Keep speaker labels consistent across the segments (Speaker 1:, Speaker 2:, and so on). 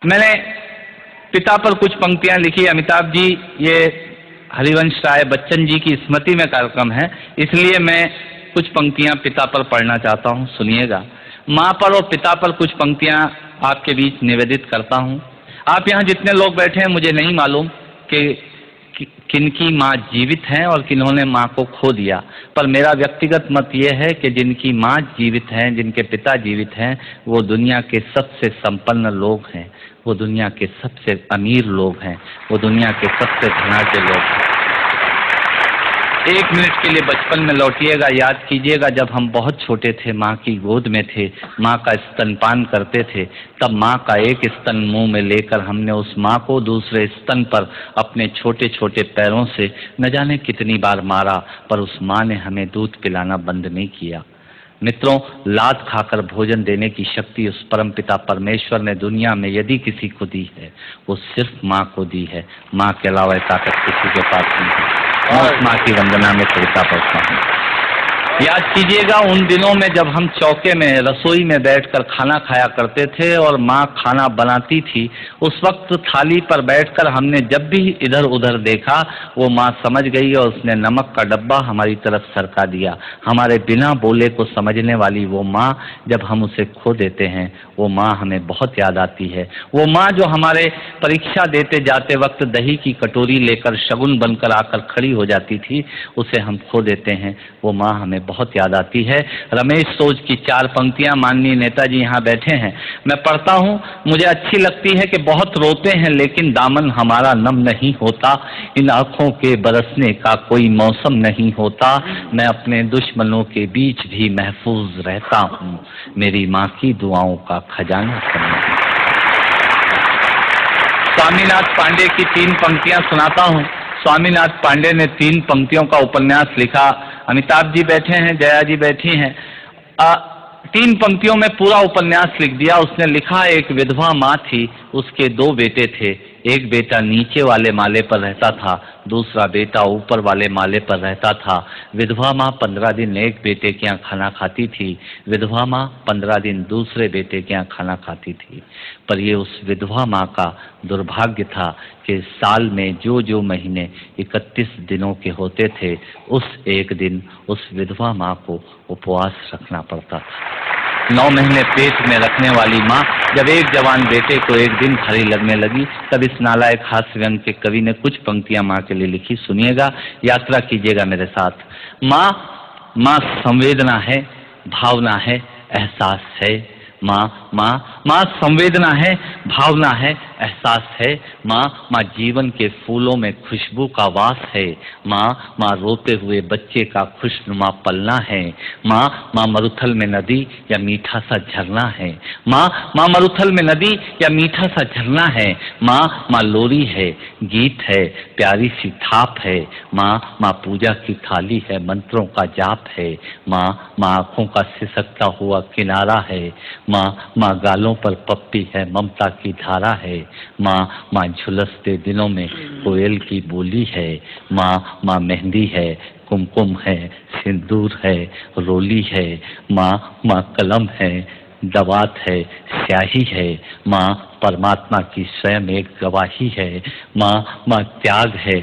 Speaker 1: मैंने पिता पर कुछ पंक्तियां लिखी। अमिताभ जी, ये हरिवंश राय बच्चन जी की स्मृति में कार्यक्रम है, इसलिए मैं कुछ पंक्तियां पिता पर पढ़ना चाहता हूं, सुनिएगा। माँ पर और पिता पर कुछ पंक्तियां आपके बीच निवेदित करता हूं। आप यहाँ जितने लोग बैठे हैं, मुझे नहीं मालूम कि किनकी माँ जीवित हैं और किन्होंने माँ को खो दिया, पर मेरा व्यक्तिगत मत यह है कि जिनकी माँ जीवित हैं, जिनके पिता जीवित हैं, वो दुनिया के सबसे संपन्न लोग हैं, वो दुनिया के सबसे अमीर लोग हैं, वो दुनिया के सबसे धनाढ्य लोग हैं। एक मिनट के लिए बचपन में लौटिएगा, याद कीजिएगा जब हम बहुत छोटे थे, माँ की गोद में थे, माँ का स्तनपान करते थे, तब माँ का एक स्तन मुंह में लेकर हमने उस माँ को दूसरे स्तन पर अपने छोटे छोटे पैरों से न जाने कितनी बार मारा, पर उस माँ ने हमें दूध पिलाना बंद नहीं किया। मित्रों, लात खाकर भोजन देने की शक्ति उस परमपिता परमेश्वर ने दुनिया में यदि किसी को दी है, वो सिर्फ माँ को दी है। माँ के अलावा ताकत किसी के पास नहीं है। और माँ की वंदना में पड़ता पड़ता हूँ। याद कीजिएगा उन दिनों में जब हम चौके में, रसोई में बैठकर खाना खाया करते थे और माँ खाना बनाती थी। उस वक्त थाली पर बैठकर हमने जब भी इधर उधर देखा, वो माँ समझ गई और उसने नमक का डब्बा हमारी तरफ सरका दिया। हमारे बिना बोले को समझने वाली वो माँ, जब हम उसे खो देते हैं, वो माँ हमें बहुत याद आती है। वो माँ जो हमारे परीक्षा देते जाते वक्त दही की कटोरी लेकर शगुन बनकर आकर खड़ी हो जाती थी, उसे हम खो देते हैं। वो माँ हमें बहुत याद आती है। रमेश सोज की 4 पंक्तियां माननीय नेताजी यहाँ बैठे हैं, मैं पढ़ता हूँ। मुझे अच्छी लगती है कि बहुत रोते हैं लेकिन दामन हमारा नम नहीं होता, इन आँखों के बरसने का कोई मौसम नहीं होता, मैं अपने दुश्मनों के बीच भी महफूज रहता हूँ, मेरी माँ की दुआओं का खजाना समझ। स्वामीनाथ पांडे की 3 पंक्तियां सुनाता हूँ। स्वामीनाथ पांडे ने 3 पंक्तियों का उपन्यास लिखा। अमिताभ जी बैठे हैं, जया जी बैठी हैं। 3 पंक्तियों में पूरा उपन्यास लिख दिया उसने। लिखा, एक विधवा माँ थी, उसके 2 बेटे थे। एक बेटा नीचे वाले माले पर रहता था, दूसरा बेटा ऊपर वाले माले पर रहता था। विधवा माँ 15 दिन एक बेटे के यहाँ खाना खाती थी, विधवा माँ 15 दिन दूसरे बेटे के यहाँ खाना खाती थी। पर ये उस विधवा माँ का दुर्भाग्य था कि साल में जो महीने 31 दिनों के होते थे, उस एक दिन उस विधवा माँ को उपवास रखना पड़ता था। 9 महीने पेट में रखने वाली माँ जब एक जवान बेटे को एक दिन खरी लगने लगी, तब इस नालायक हास्य व्यंग के कवि ने कुछ पंक्तियां माँ के लिए लिखी। सुनिएगा, यात्रा कीजिएगा मेरे साथ। माँ संवेदना है, भावना है, एहसास है। माँ संवेदना है, भावना है, एहसास है। माँ जीवन के फूलों में खुशबू का वास है। माँ रोते हुए बच्चे का खुशनुमा पलना है। माँ मरुथल में नदी या मीठा सा झरना है। माँ मरुथल में नदी या मीठा सा झरना है। माँ लोरी है, गीत है, प्यारी सी थाप है। माँ पूजा की थाली है, मंत्रों का जाप है। माँ आँखों का सिसकता हुआ किनारा है। माँ गालों पर पप्पी है, ममता की धारा है। माँ झुलसते दिनों में कोयल की बोली है। माँ मेहंदी है, कुमकुम है, सिंदूर है, रोली है। माँ कलम है, दवात है, स्याही है। माँ परमात्मा की स्वयं एक गवाही है। माँ त्याग है,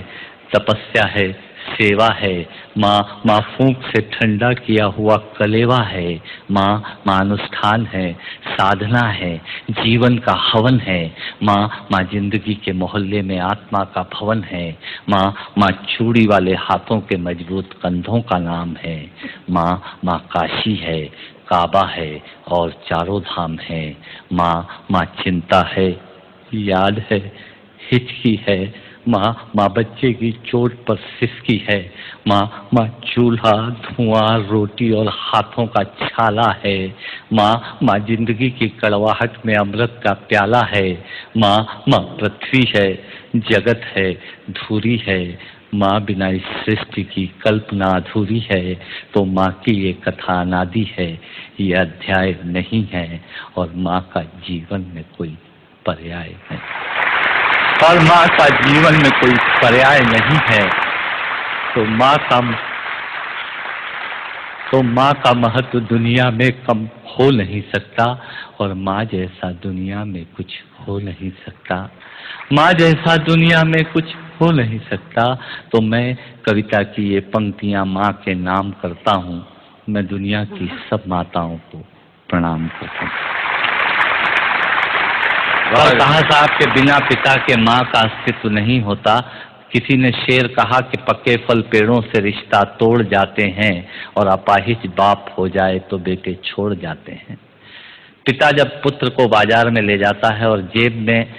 Speaker 1: तपस्या है, सेवा है। माँ फूंक से ठंडा किया हुआ कलेवा है। माँ अनुष्ठान है, साधना है, जीवन का हवन है। माँ जिंदगी के मोहल्ले में आत्मा का भवन है। माँ चूड़ी वाले हाथों के मजबूत कंधों का नाम है। माँ काशी है, काबा है और चारों धाम है। माँ चिंता है, याद है, हिचकी है। माँ बच्चे की चोट पर सिसकी है। माँ चूल्हा, धुआं, रोटी और हाथों का छाला है। माँ जिंदगी की कड़वाहट में अमृत का प्याला है। माँ पृथ्वी है, जगत है, धूरी है। माँ बिना इस सृष्टि की कल्पना अधूरी है। तो माँ की ये कथा अनादि है, ये अध्याय नहीं है, और माँ का जीवन में कोई पर्याय नहीं, और माँ का जीवन में कोई पर्याय नहीं है। तो माँ का तो माँ का महत्व दुनिया में कम हो नहीं सकता और माँ जैसा दुनिया में कुछ हो नहीं सकता। माँ जैसा दुनिया में कुछ हो नहीं सकता। तो मैं कविता की ये पंक्तियाँ माँ के नाम करता हूँ। मैं दुनिया की सब माताओं को प्रणाम करता हूँ। और कहा साहब के बिना पिता के माँ का अस्तित्व नहीं होता। किसी ने शेर कहा कि पक्के फल पेड़ों से रिश्ता तोड़ जाते हैं और अपाहिज बाप हो जाए तो बेटे छोड़ जाते हैं। पिता जब पुत्र को बाजार में ले जाता है और जेब में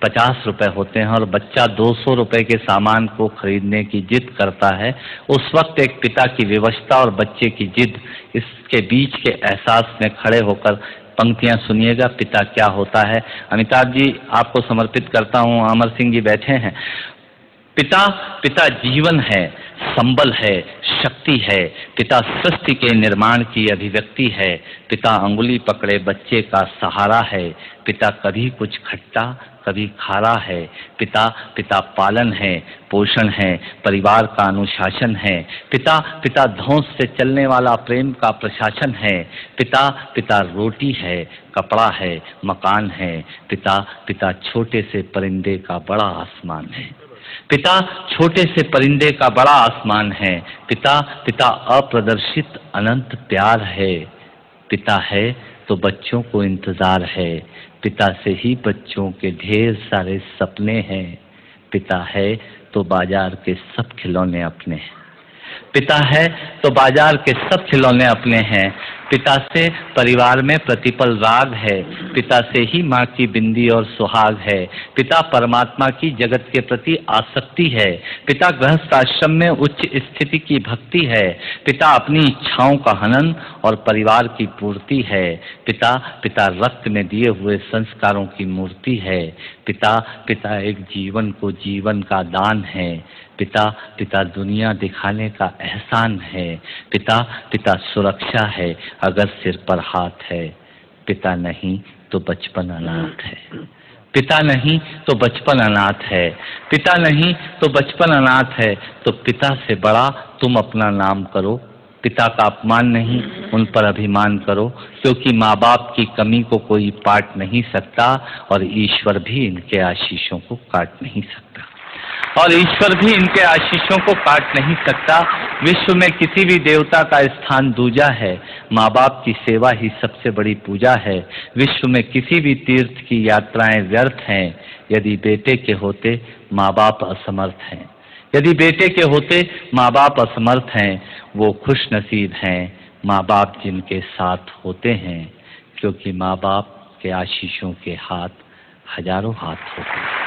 Speaker 1: 50 रुपए होते हैं और बच्चा 200 रुपए के सामान को खरीदने की जिद करता है, उस वक्त एक पिता की विवशता और बच्चे की जिद, इसके बीच के एहसास में खड़े होकर पंक्तियां सुनिएगा। पिता क्या होता है। अमिताभ जी आपको समर्पित करता हूं। अमर सिंह जी बैठे हैं। पिता जीवन है, संबल है, शक्ति है। पिता सृष्टि के निर्माण की अभिव्यक्ति है। पिता अंगुली पकड़े बच्चे का सहारा है। पिता कभी कुछ खट्टा कभी खारा है। पिता पालन है, पोषण है, परिवार का अनुशासन है। पिता धौंस से चलने वाला प्रेम का प्रशासन है। पिता रोटी है, कपड़ा है, मकान है। पिता छोटे से परिंदे का बड़ा आसमान है। पिता छोटे से परिंदे का बड़ा आसमान है। पिता अप्रदर्शित अनंत प्यार है। पिता है तो बच्चों को इंतजार है। पिता से ही बच्चों के ढेर सारे सपने हैं। पिता है तो बाजार के सब खिलौने अपने हैं। पिता है तो बाजार के सब खिलौने अपने हैं। पिता से परिवार में प्रतिपल राग है। पिता से ही माँ की बिंदी और सुहाग है। पिता परमात्मा की जगत के प्रति आसक्ति है। पिता गृहस्थ आश्रम में उच्च स्थिति की भक्ति है। पिता अपनी इच्छाओं का हनन और परिवार की पूर्ति है। पिता रक्त में दिए हुए संस्कारों की मूर्ति है। पिता एक जीवन को जीवन का दान है। पिता दुनिया दिखाने का एहसान है। पिता सुरक्षा है अगर सिर पर हाथ है। पिता नहीं तो बचपन अनाथ है। पिता नहीं तो बचपन अनाथ है। पिता नहीं तो बचपन अनाथ है। तो पिता से बड़ा तुम अपना नाम करो। पिता का अपमान नहीं, उन पर अभिमान करो, क्योंकि माँ बाप की कमी को कोई पाट नहीं सकता और ईश्वर भी इनके आशीषों को काट नहीं सकता। विश्व में किसी भी देवता का स्थान दूजा है। माँ बाप की सेवा ही सबसे बड़ी पूजा है। विश्व में किसी भी तीर्थ की यात्राएं व्यर्थ हैं यदि बेटे के होते माँ बाप असमर्थ हैं। यदि बेटे के होते माँ बाप असमर्थ हैं। वो खुश नसीब हैं माँ बाप जिनके साथ होते हैं, क्योंकि माँ बाप के आशीषों के हाथ हजारों हाथ होते हैं।